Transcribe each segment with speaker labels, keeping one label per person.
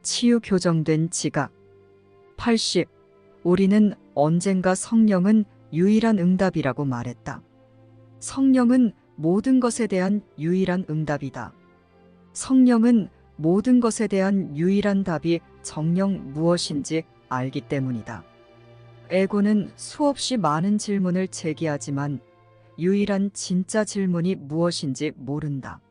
Speaker 1: 치유 교정된 지각. 80. 우리는 언젠가 성령은 유일한 응답이라고 말했다. 성령은 모든 것에 대한 유일한 응답이다. 성령은 모든 것에 대한 유일한 답이 정녕 무엇인지 알기 때문이다. 에고는 수없이 많은 질문을 제기하지만 유일한 진짜 질문이 무엇인지 모른다.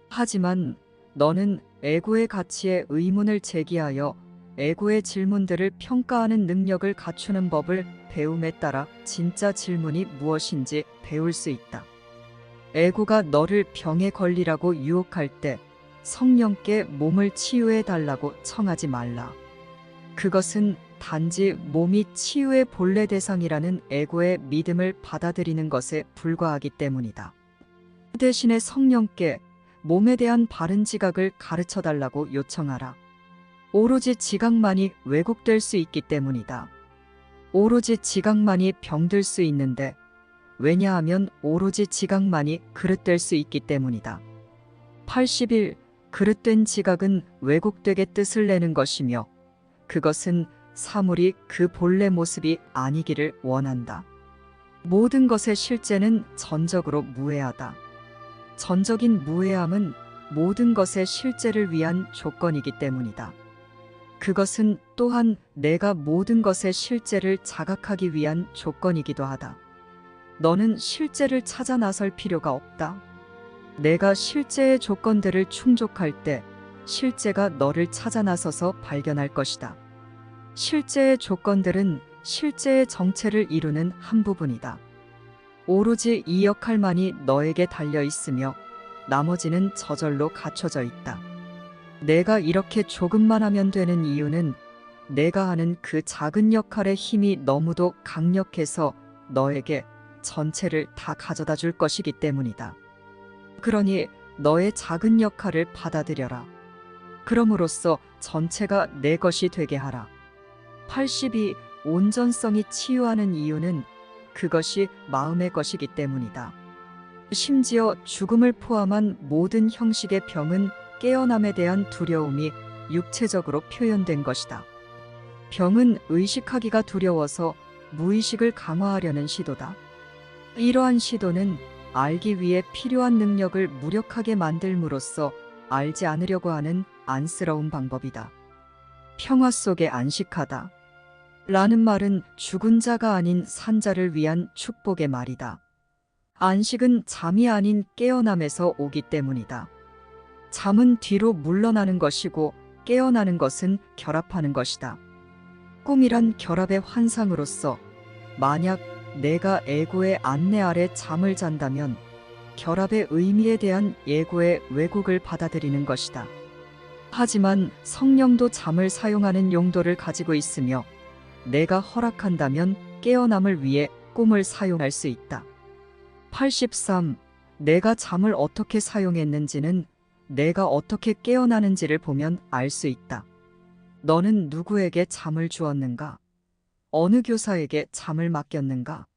Speaker 1: 하지만 너는 에고의 가치에 의문을 제기하여 에고의 질문들을 평가하는 능력을 갖추는 법을 배움에 따라 진짜 질문이 무엇인지 배울 수 있다. 에고가 너를 병에 걸리라고 유혹할 때 성령께 몸을 치유해 달라고 청하지 말라. 그것은 단지 몸이 치유의 본래 대상이라는 에고의 믿음을 받아들이는 것에 불과하기 때문이다. 그 대신에 성령께 몸에 대한 바른 지각을 가르쳐 달라고 요청하라. 오로지 지각만이 왜곡될 수 있기 때문이다. 오로지 지각만이 병들 수 있는데 왜냐하면 오로지 지각만이 그릇될 수 있기 때문이다. 81. 그릇된 지각은 왜곡되게 뜻을 내는 것이며 그것은 사물이 그 본래 모습이 아니기를 원한다. 모든 것의 실제는 전적으로 무해하다. 전적인 무해함은 모든 것의 실제를 위한 조건이기 때문이다. 그것은 또한 내가 모든 것의 실제를 자각하기 위한 조건이기도 하다. 너는 실제를 찾아 나설 필요가 없다. 내가 실제의 조건들을 충족할 때 실제가 너를 찾아 나서서 발견할 것이다. 실제의 조건들은 실제의 정체를 이루는 한 부분이다. 오로지 이 역할만이 너에게 달려 있으며 나머지는 저절로 갖춰져 있다. 내가 이렇게 조금만 하면 되는 이유는 내가 하는 그 작은 역할의 힘이 너무도 강력해서 너에게 전체를 다 가져다 줄 것이기 때문이다. 그러니 너의 작은 역할을 받아들여라. 그럼으로써 전체가 내 것이 되게 하라. 82. 온전성이 치유하는 이유는 그것이 마음의 것이기 때문이다. 심지어 죽음을 포함한 모든 형식의 병은 깨어남에 대한 두려움이 육체적으로 표현된 것이다. 병은 의식하기가 두려워서 무의식을 강화하려는 시도다. 이러한 시도는 알기 위해 필요한 능력을 무력하게 만들므로써 알지 않으려고 하는 안쓰러운 방법이다. 평화 속에 안식하다. 라는 말은 죽은 자가 아닌 산 자를 위한 축복의 말이다. 안식은 잠이 아닌 깨어남에서 오기 때문이다. 잠은 뒤로 물러나는 것이고 깨어나는 것은 결합하는 것이다. 꿈이란 결합의 환상으로서 만약 내가 에고의 안내 아래 잠을 잔다면 결합의 의미에 대한 에고의 왜곡을 받아들이는 것이다. 하지만 성령도 잠을 사용하는 용도를 가지고 있으며 내가 허락한다면 깨어남을 위해 꿈을 사용할 수 있다. 83. 내가 잠을 어떻게 사용했는지는 내가 어떻게 깨어나는지를 보면 알 수 있다. 너는 누구에게 잠을 주었는가? 어느 교사에게 잠을 맡겼는가?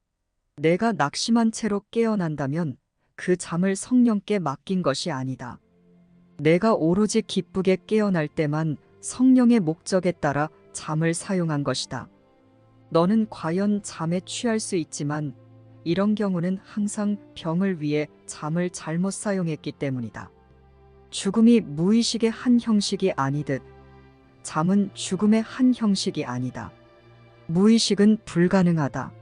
Speaker 1: 내가 낙심한 채로 깨어난다면 그 잠을 성령께 맡긴 것이 아니다. 내가 오로지 기쁘게 깨어날 때만 성령의 목적에 따라 잠을 사용한 것이다. 너는 과연 잠에 취할 수 있지만 이런 경우는 항상 병을 위해 잠을 잘못 사용했기 때문이다. 죽음이 무의식의 한 형식이 아니듯 잠은 죽음의 한 형식이 아니다. 무의식은 불가능하다.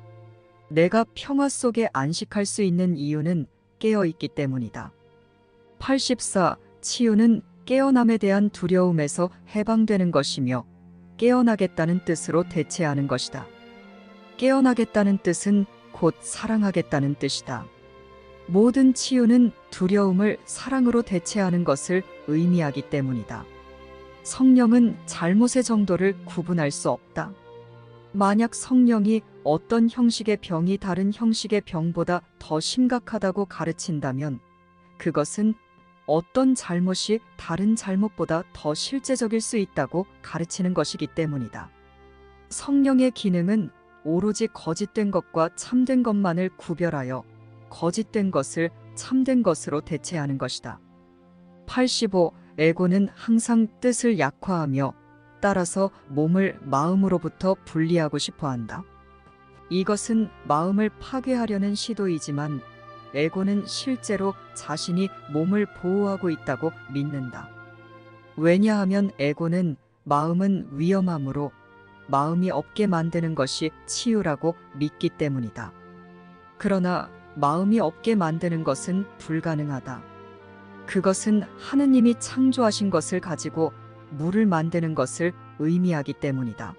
Speaker 1: 내가 평화 속에 안식할 수 있는 이유는 깨어있기 때문이다. 84. 치유는 깨어남에 대한 두려움에서 해방되는 것이며 깨어나겠다는 뜻으로 대체하는 것이다. 깨어나겠다는 뜻은 곧 사랑하겠다는 뜻이다. 모든 치유는 두려움을 사랑으로 대체하는 것을 의미하기 때문이다. 성령은 잘못의 정도를 구분할 수 없다. 만약 성령이 어떤 형식의 병이 다른 형식의 병보다 더 심각하다고 가르친다면 그것은 어떤 잘못이 다른 잘못보다 더 실제적일 수 있다고 가르치는 것이기 때문이다. 성령의 기능은 오로지 거짓된 것과 참된 것만을 구별하여 거짓된 것을 참된 것으로 대체하는 것이다. 85. 에고는 항상 뜻을 약화하며 따라서 몸을 마음으로부터 분리하고 싶어 한다. 이것은 마음을 파괴하려는 시도이지만 에고는 실제로 자신이 몸을 보호하고 있다고 믿는다. 왜냐하면 에고는 마음은 위험하므로 마음이 없게 만드는 것이 치유라고 믿기 때문이다. 그러나 마음이 없게 만드는 것은 불가능하다. 그것은 하느님이 창조하신 것을 가지고 물을 만드는 것을 의미하기 때문이다.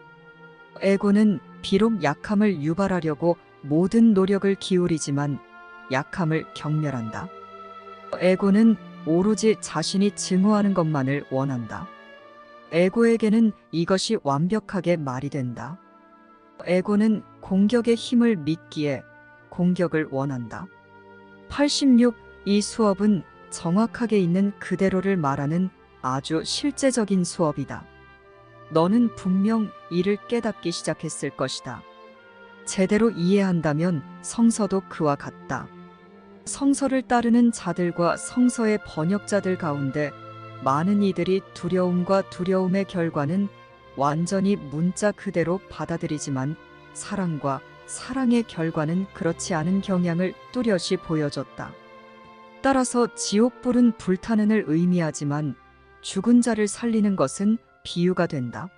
Speaker 1: 에고는 비록 약함을 유발하려고 모든 노력을 기울이지만 약함을 경멸한다. 에고는 오로지 자신이 증오하는 것만을 원한다. 에고에게는 이것이 완벽하게 말이 된다. 에고는 공격의 힘을 믿기에 공격을 원한다. 86. 이 수업은 정확하게 있는 그대로를 말하는 아주 실제적인 수업이다. 너는 분명 이를 깨닫기 시작했을 것이다. 제대로 이해한다면 성서도 그와 같다. 성서를 따르는 자들과 성서의 번역자들 가운데 많은 이들이 두려움과 두려움의 결과는 완전히 문자 그대로 받아들이지만 사랑과 사랑의 결과는 그렇지 않은 경향을 뚜렷이 보여줬다. 따라서 지옥불은 불타는을 의미하지만 죽은 자를 살리는 것은 비유가 된다.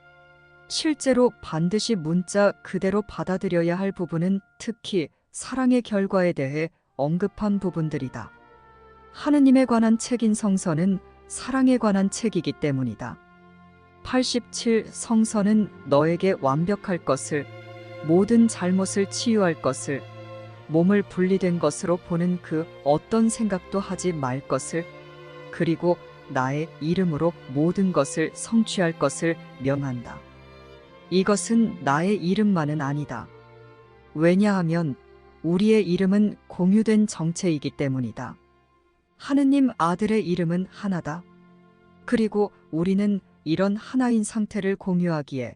Speaker 1: 실제로 반드시 문자 그대로 받아들여야 할 부분은 특히 사랑의 결과에 대해 언급한 부분들이다. 하느님에 관한 책인 성서는 사랑에 관한 책이기 때문이다. 87. 성서는 너에게 완벽할 것을, 모든 잘못을 치유할 것을, 몸을 분리된 것으로 보는 그 어떤 생각도 하지 말 것을, 그리고 나의 이름으로 모든 것을 성취할 것을 명한다. 이것은 나의 이름만은 아니다. 왜냐하면 우리의 이름은 공유된 정체이기 때문이다. 하느님 아들의 이름은 하나다. 그리고 우리는 이런 하나인 상태를 공유하기에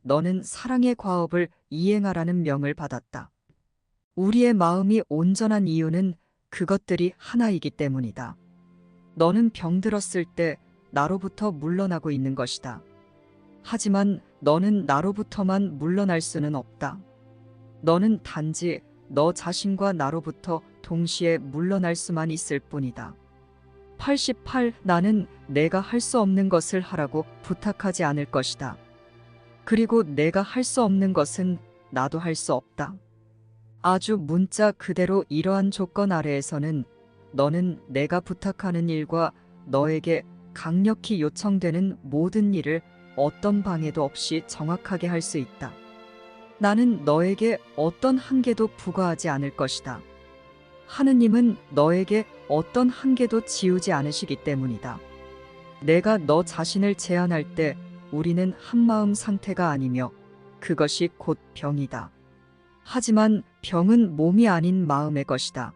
Speaker 1: 너는 사랑의 과업을 이행하라는 명을 받았다. 우리의 마음이 온전한 이유는 그것들이 하나이기 때문이다. 너는 병들었을 때 나로부터 물러나고 있는 것이다. 하지만 너는 나로부터만 물러날 수는 없다. 너는 단지 너 자신과 나로부터 동시에 물러날 수만 있을 뿐이다. 88. 나는 내가 할 수 없는 것을 하라고 부탁하지 않을 것이다. 그리고 내가 할 수 없는 것은 나도 할 수 없다. 아주 문자 그대로 이러한 조건 아래에서는 너는 내가 부탁하는 일과 너에게 강력히 요청되는 모든 일을 어떤 방해도 없이 정확하게 할 수 있다. 나는 너에게 어떤 한계도 부과하지 않을 것이다. 하느님은 너에게 어떤 한계도 지우지 않으시기 때문이다. 내가 너 자신을 제한할 때 우리는 한마음 상태가 아니며 그것이 곧 병이다. 하지만 병은 몸이 아닌 마음의 것이다.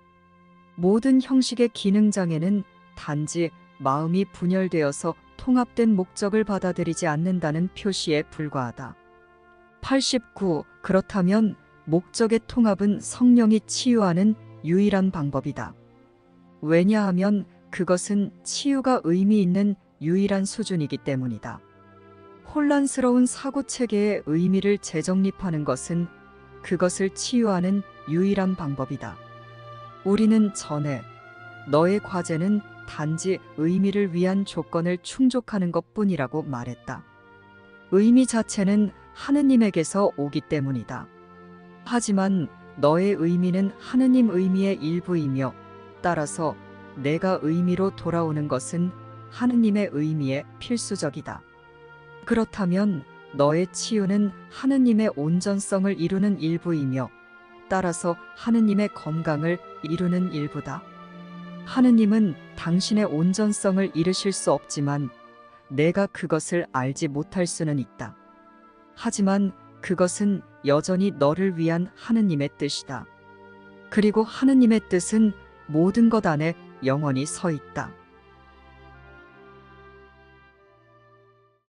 Speaker 1: 모든 형식의 기능장애는 단지 마음이 분열되어서 통합된 목적을 받아들이지 않는다는 표시에 불과하다. 89. 그렇다면 목적의 통합은 성령이 치유하는 유일한 방법이다. 왜냐하면 그것은 치유가 의미 있는 유일한 수준이기 때문이다. 혼란스러운 사고체계의 의미를 재정립하는 것은 그것을 치유하는 유일한 방법이다. 우리는 전에 너의 과제는 단지 의미를 위한 조건을 충족하는 것뿐이라고 말했다. 의미 자체는 하느님에게서 오기 때문이다. 하지만 너의 의미는 하느님 의미의 일부이며 따라서 내가 의미로 돌아오는 것은 하느님의 의미에 필수적이다. 그렇다면 너의 치유는 하느님의 온전성을 이루는 일부이며 따라서 하느님의 건강을 이루는 일부다. 하느님은 당신의 온전성을 이루실 수 없지만 내가 그것을 알지 못할 수는 있다. 하지만 그것은 여전히 너를 위한 하느님의 뜻이다. 그리고 하느님의 뜻은 모든 것 안에 영원히 서 있다.